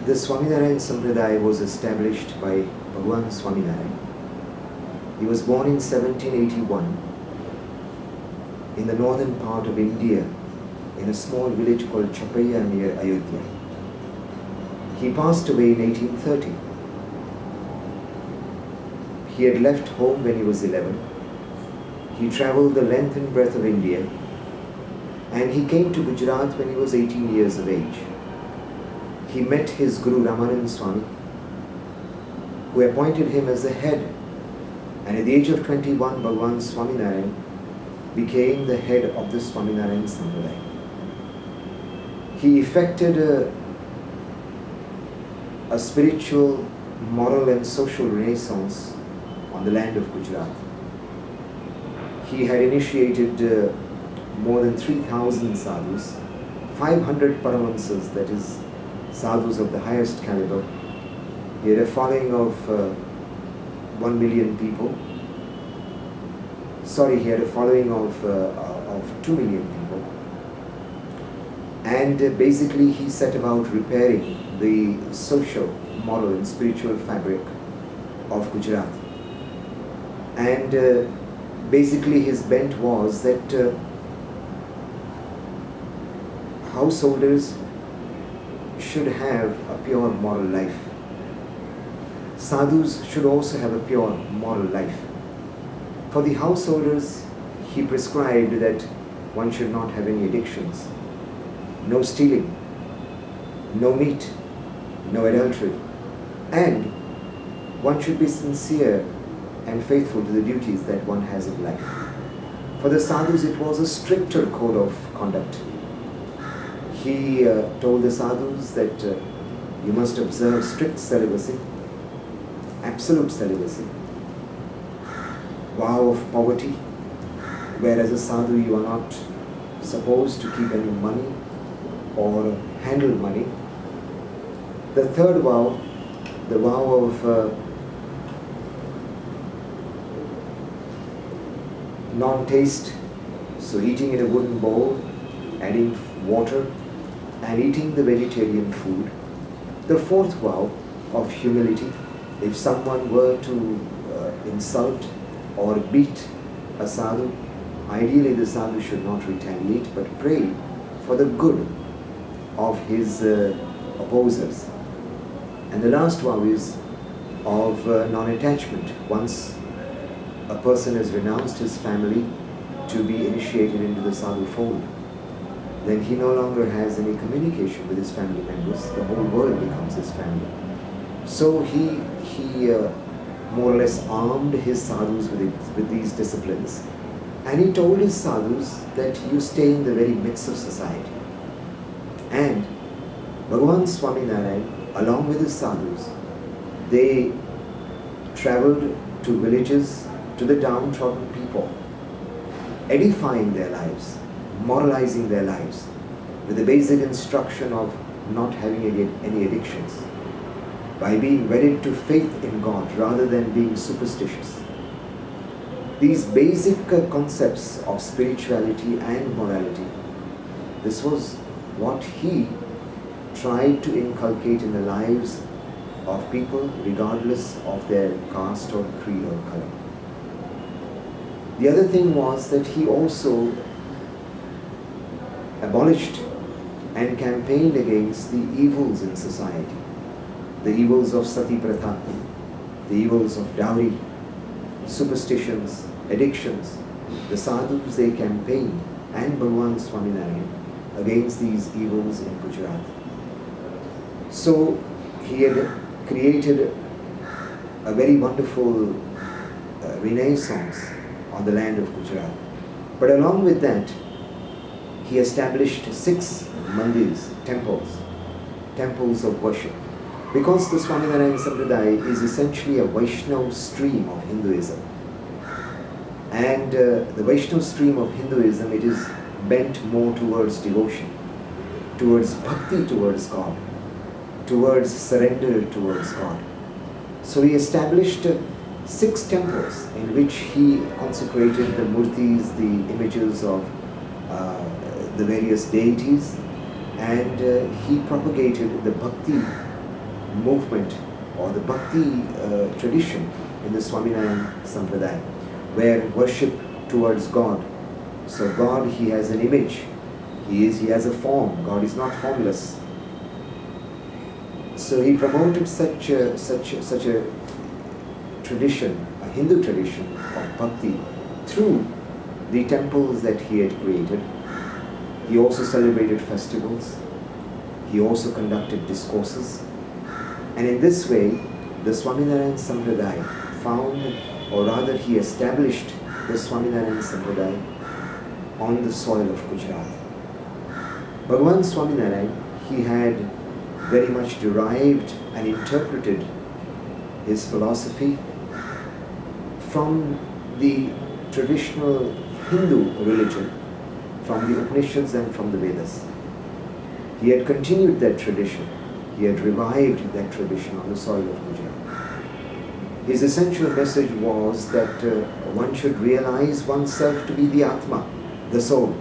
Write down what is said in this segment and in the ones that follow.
The Swaminarayan Sampradaya was established by Bhagwan Swaminarayan. He was born in 1781 in the northern part of India, in a small village called Chapaya near Ayodhya. He passed away in 1830. He had left home when he was 11. He travelled the length and breadth of India, and he came to Gujarat when he was 18 years of age. He met his Guru Ramanand Swami, who appointed him as the head, and at the age of 21, Bhagwan Swaminarayan became the head of the Swaminarayan Sampradaya. He effected a spiritual, moral and social renaissance on the land of Gujarat. He had initiated more than 3,000 sadhus, 500 paramahansas, that is, sadhus of the highest caliber. He had a following of 1 million people. He had a following of 2 million people. And basically he set about repairing the social, moral and spiritual fabric of Gujarat. And basically his bent was that householders should have a pure moral life. Sadhus should also have a pure moral life. For the householders, he prescribed that one should not have any addictions, no stealing, no meat, no adultery, and one should be sincere and faithful to the duties that one has in life. For the sadhus, it was a stricter code of conduct. He told the sadhus that you must observe strict celibacy, absolute celibacy, vow of poverty, whereas a sadhu you are not supposed to keep any money or handle money. The third vow, the vow of non-taste, so eating in a wooden bowl, adding water, and eating the vegetarian food. The fourth vow of humility. If someone were to insult or beat a sadhu, ideally the sadhu should not retaliate but pray for the good of his opposers. And the last vow is of non-attachment. Once a person has renounced his family to be initiated into the sadhu fold, then he no longer has any communication with his family members. The whole world becomes his family. So he more or less armed his sadhus with these disciplines. And he told his sadhus that you stay in the very midst of society. And Bhagwan Swaminarayan, along with his sadhus, they travelled to villages, to the downtrodden people, edifying their lives, moralizing their lives, with the basic instruction of not having any addictions, by being wedded to faith in God rather than being superstitious. These basic concepts of spirituality and morality, this was what he tried to inculcate in the lives of people regardless of their caste or creed or color. The other thing was that he also abolished and campaigned against the evils in society. The evils of sati pratha, the evils of dowry, superstitions, addictions. The sadhus, they campaigned, and Bhagwan Swaminarayan, against these evils in Gujarat. So he had created a very wonderful renaissance on the land of Gujarat. But along with that, he established 6 mandirs, temples of worship. Because the Swaminarayan Sampradaya is essentially a Vaishnava stream of Hinduism. And the Vaishnava stream of Hinduism, it is bent more towards devotion, towards bhakti towards God, towards surrender towards God. So he established 6 temples in which he consecrated the murtis, the images of the various deities, and he propagated the bhakti movement or the bhakti tradition in the Swaminarayan Sampradaya, where worship towards God. So God, He has an image, He has a form. God is not formless. So he promoted such a tradition, a Hindu tradition of bhakti through the temples that he had created. He also celebrated festivals. He also conducted discourses. And in this way, the Swaminarayan Sampradaya found, or rather he established the Swaminarayan Sampradaya on the soil of Gujarat. Bhagavan Swaminarayan, he had very much derived and interpreted his philosophy from the traditional Hindu religion, from the Upanishads and from the Vedas. He had continued that tradition. He had revived that tradition on the soil of Gujarat. His essential message was that one should realize oneself to be the Atma, the soul.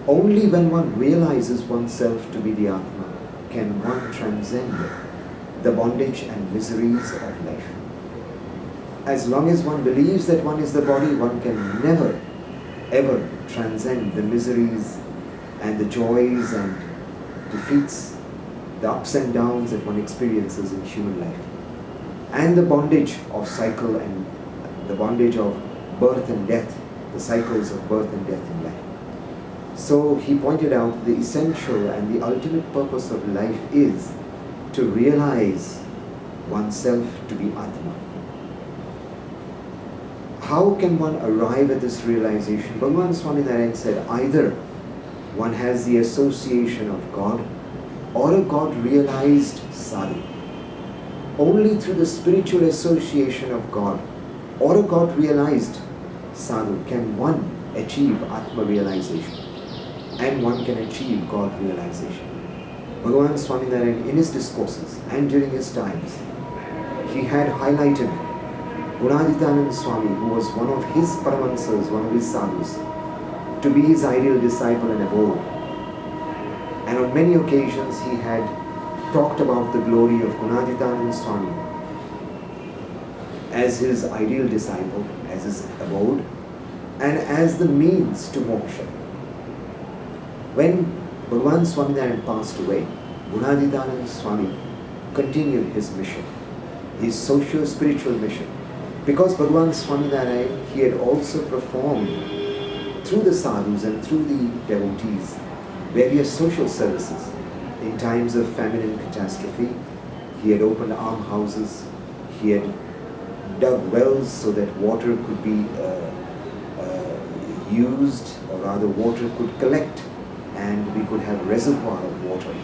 Only when one realizes oneself to be the Atma can one transcend the bondage and miseries of life. As long as one believes that one is the body, one can never, ever transcend the miseries and the joys and defeats, the ups and downs that one experiences in human life, and the bondage of cycle and the bondage of birth and death, the cycles of birth and death in life. So he pointed out the essential and the ultimate purpose of life is to realize oneself to be Atma. How can one arrive at this realization? Bhagavan Swaminarayan said either one has the association of God or a God realized sadhu. Only through the spiritual association of God or a God realized sadhu can one achieve Atma realization, and one can achieve God realization. Bhagavan Swaminarayan, in his discourses and during his times, he had highlighted Gunaditananda Swami, who was one of his paramahansas, one of his sadhus, to be his ideal disciple and abode. And on many occasions he had talked about the glory of Gunaditananda Swami as his ideal disciple, as his abode, and as the means to moksha. When Bhagavan Swaminarayan passed away, Gunaditananda Swami continued his mission, his socio-spiritual mission, because Bhagavan Swaminarayan, he had also performed through the sadhus and through the devotees various social services. In times of famine and catastrophe, he had opened almshouses, he had dug wells so that water could be used, or rather water could collect and we could have a reservoir of water.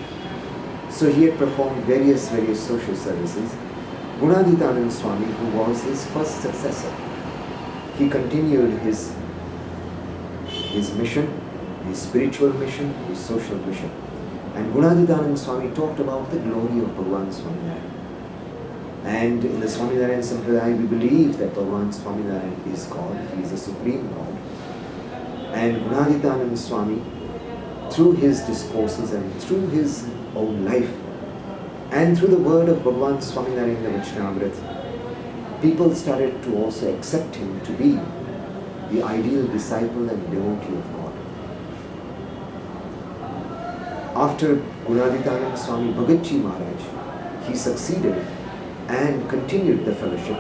So he had performed various social services. Gunaditananda Swami, who was his first successor, he continued his mission, his spiritual mission, his social mission. And Gunaditananda Swami talked about the glory of Bhagavan Swaminarayan. And in the Swaminarayan Sampradaya, we believe that Bhagavan Swaminarayan is God, he is the supreme God. And Gunaditananda Swami, through his discourses and through his own life, and through the word of Bhagavan Swaminarayan the Vachanamrit, people started to also accept him to be the ideal disciple and devotee of God. After Gunaditananda Swami, Bhagat Ji Maharaj, he succeeded and continued the fellowship.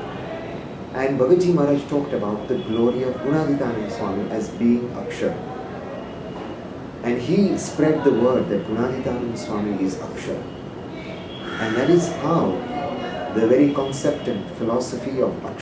And Bhagat Ji Maharaj talked about the glory of Gunaditananda Swami as being Akshar. And he spread the word that Gunaditananda Swami is Akshar. And that is how the very concept and philosophy of Akshar